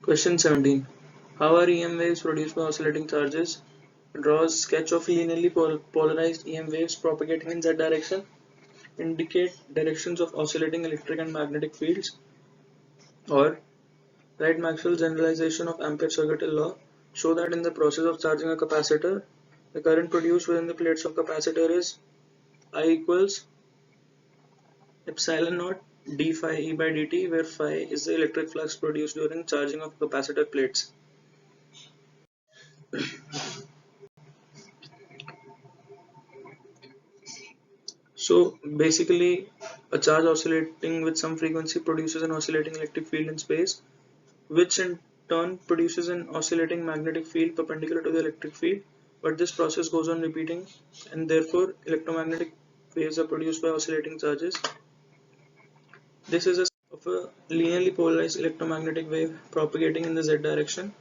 Question 17. How are EM waves produced by oscillating charges? Draws sketch of linearly polarized EM waves propagating in z direction. Indicate directions of oscillating electric and magnetic fields. Or write Maxwell's generalization of Ampere's circuital law. Show that in the process of charging a capacitor, the current produced within the plates of capacitor is I equals epsilon naught d phi e by dt, where phi is the electric flux produced during charging of capacitor plates. So basically, a charge oscillating with some frequency produces an oscillating electric field in space, which in turn produces an oscillating magnetic field perpendicular to the electric field. But this process goes on repeating, and therefore electromagnetic waves are produced by oscillating charges. This is of a linearly polarized electromagnetic wave propagating in the z direction.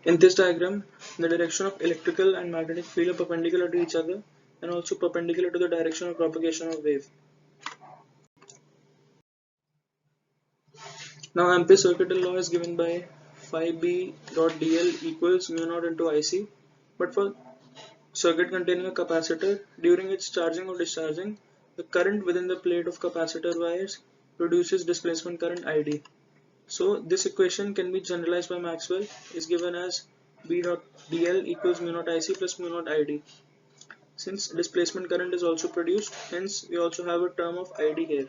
In this diagram, the direction of electrical and magnetic field are perpendicular to each other and also perpendicular to the direction of propagation of wave. Now Ampere's circuital law is given by phi b dot dl equals mu naught into IC, but for circuit containing a capacitor, during its charging or discharging, the current within the plate of capacitor wires produces displacement current ID. So this equation can be generalized by Maxwell, is given as b dot dl equals mu naught IC plus mu naught ID. Since displacement current is also produced, hence we also have a term of ID here.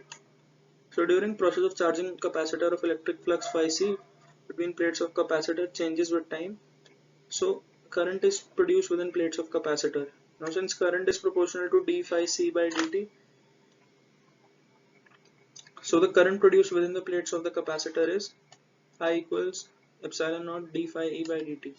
So during process of charging capacitor of electric flux phi c between plates of capacitor changes with time. So current is produced within plates of capacitor. Now since current is proportional to d phi c by dt, so the current produced within the plates of the capacitor is I equals epsilon naught d phi e by dt.